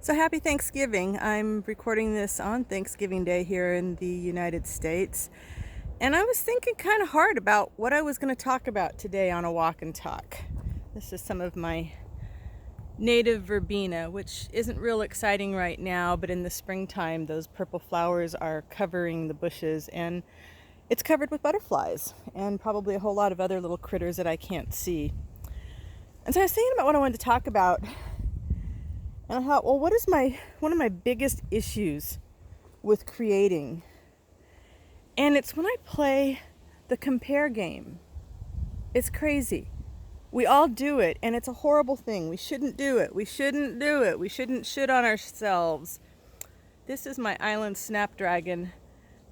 So happy Thanksgiving. I'm recording this on Thanksgiving Day here in the United States. And I was thinking kind of hard about what I was going to talk about today on a walk and talk. This is some of my native verbena, which isn't real exciting right now, but in the springtime, those purple flowers are covering the bushes and it's covered with butterflies and probably a whole lot of other little critters that I can't see. And so I was thinking about what I wanted to talk about. And I thought, well, what is one of my biggest issues with creating? And it's when I play the compare game. It's crazy. We all do it, and it's a horrible thing. We shouldn't do it. We shouldn't do it. We shouldn't shit on ourselves. This is my island snapdragon.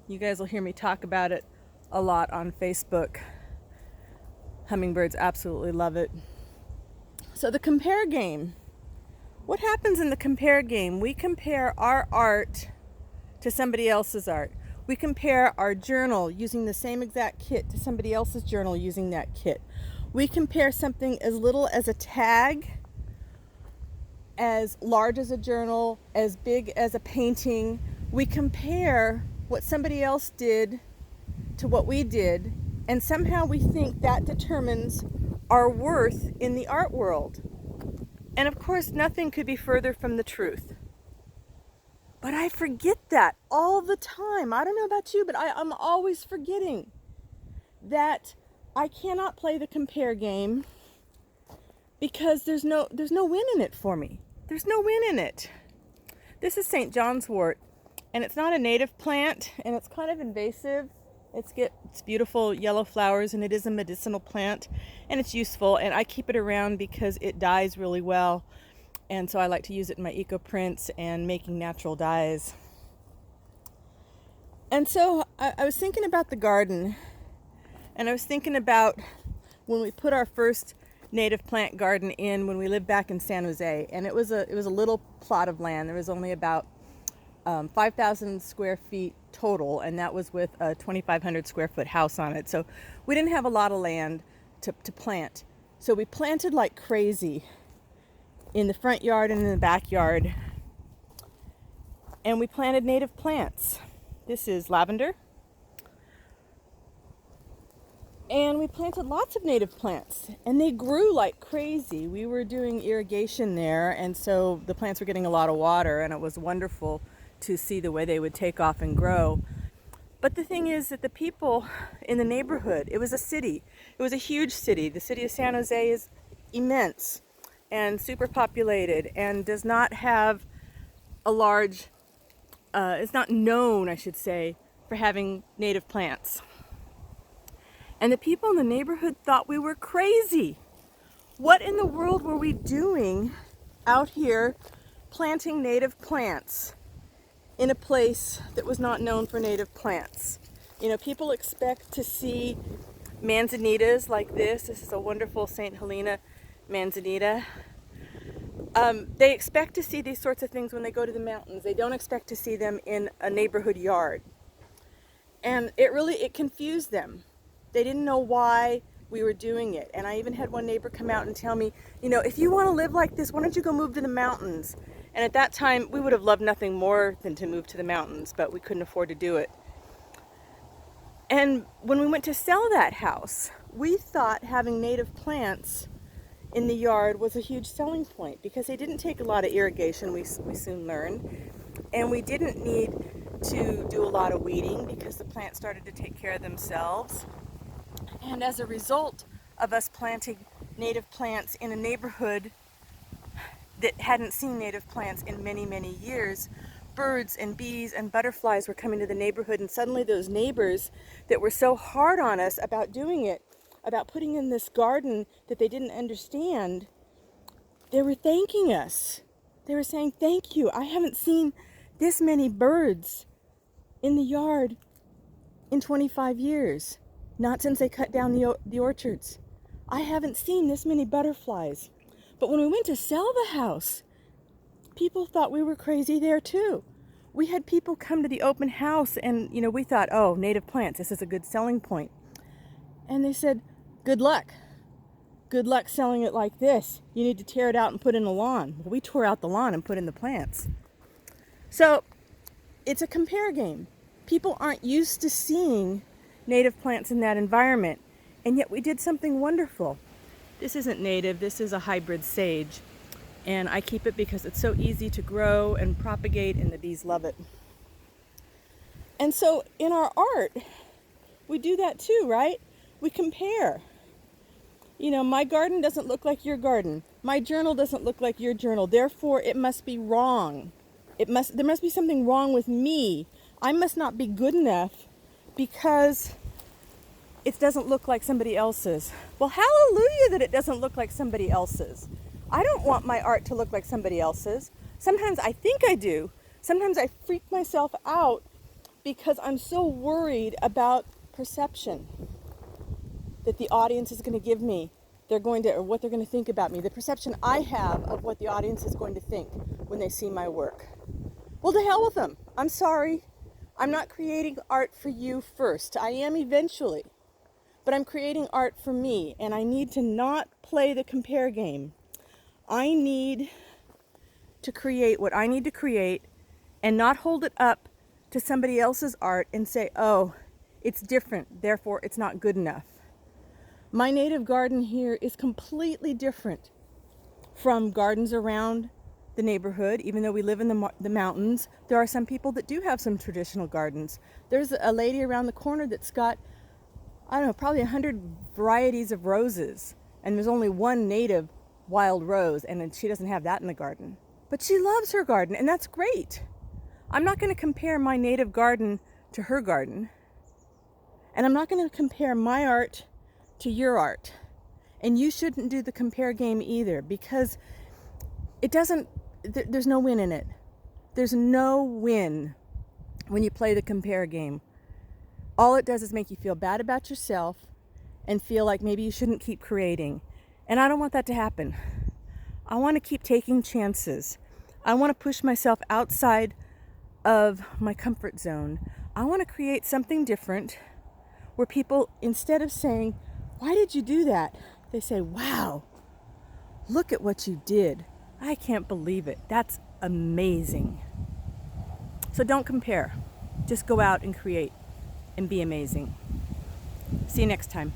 You guys will hear me talk about it a lot on Facebook. Hummingbirds absolutely love it. So the compare game. What happens in the compare game? We compare our art to somebody else's art. We compare our journal using the same exact kit to somebody else's journal using that kit. We compare something as little as a tag, as large as a journal, as big as a painting. We compare what somebody else did to what we did, and somehow we think that determines our worth in the art world. And of course, nothing could be further from the truth. But I forget that all the time. I don't know about you, but I'm always forgetting that I cannot play the compare game because there's no win in it for me. There's no win in it. This is St. John's wort, and it's not a native plant, and it's kind of invasive. It's beautiful yellow flowers, and it is a medicinal plant, and it's useful, and I keep it around because it dyes really well, and so I like to use it in my eco prints and making natural dyes. And so I was thinking about the garden, and I was thinking about when we put our first native plant garden in when we lived back in San Jose, and it was a little plot of land. There was only about 5,000 square feet total, and that was with a 2,500 square foot house on it. So we didn't have a lot of land to plant. So we planted like crazy in the front yard and in the backyard. And we planted native plants. This is lavender. And we planted lots of native plants, and they grew like crazy. We were doing irrigation there, and so the plants were getting a lot of water, and it was wonderful to see the way they would take off and grow. But the thing is that the people in the neighborhood, it was a city. It was a huge city. The city of San Jose is immense and super populated and does not have a large, it's not known, I should say, for having native plants. And the people in the neighborhood thought we were crazy. What in the world were we doing out here planting native plants in a place that was not known for native plants? You know, people expect to see manzanitas like this. This is a wonderful St. Helena manzanita. They expect to see these sorts of things when they go to the mountains. They don't expect to see them in a neighborhood yard. And it confused them. They didn't know why we were doing it. And I even had one neighbor come out and tell me, you know, if you want to live like this, why don't you go move to the mountains? And at that time, we would have loved nothing more than to move to the mountains, but we couldn't afford to do it. And when we went to sell that house, we thought having native plants in the yard was a huge selling point because they didn't take a lot of irrigation, we soon learned. And we didn't need to do a lot of weeding because the plants started to take care of themselves. And as a result of us planting native plants in a neighborhood that hadn't seen native plants in many, many years, birds and bees and butterflies were coming to the neighborhood, and suddenly those neighbors that were so hard on us about doing it, about putting in this garden that they didn't understand, they were thanking us. They were saying, thank you. I haven't seen this many birds in the yard in 25 years. Not since they cut down the orchards. I haven't seen this many butterflies. But when we went to sell the house, people thought we were crazy there too. We had people come to the open house and, you know, we thought, oh, native plants, this is a good selling point. And they said, good luck. good luck selling it like this. You need to tear it out and put in a lawn. Well, we tore out the lawn and put in the plants. So it's a compare game. People aren't used to seeing native plants in that environment, and yet we did something wonderful. This isn't native, this is a hybrid sage, and I keep it because it's so easy to grow and propagate, and the bees love it. And so in our art, we do that too, right? We compare. You know, my garden doesn't look like your garden. My journal doesn't look like your journal. Therefore, it must be wrong. There must be something wrong with me. I must not be good enough because it doesn't look like somebody else's. Well, hallelujah that it doesn't look like somebody else's. I don't want my art to look like somebody else's. Sometimes I think I do. Sometimes I freak myself out because I'm so worried about perception that the audience is going to give me. Or what they're going to think about me. The perception I have of what the audience is going to think when they see my work. Well, to hell with them. I'm sorry. I'm not creating art for you first. I am eventually. But I'm creating art for me, and I need to not play the compare game. I need to create what I need to create and not hold it up to somebody else's art and say, oh, it's different, therefore it's not good enough. My native garden here is completely different from gardens around the neighborhood. Even though we live in the mountains, there are some people that do have some traditional gardens. There's a lady around the corner that's got, I don't know, probably 100 varieties of roses, and there's only one native wild rose, and she doesn't have that in the garden. But she loves her garden, and that's great. I'm not going to compare my native garden to her garden, and I'm not going to compare my art to your art. And you shouldn't do the compare game either, because there's no win in it. There's no win when you play the compare game. All it does is make you feel bad about yourself and feel like maybe you shouldn't keep creating. And I don't want that to happen. I want to keep taking chances. I want to push myself outside of my comfort zone. I want to create something different where people, instead of saying, why did you do that? They say, wow, look at what you did. I can't believe it. That's amazing. So don't compare. Just go out and create and be amazing. See you next time.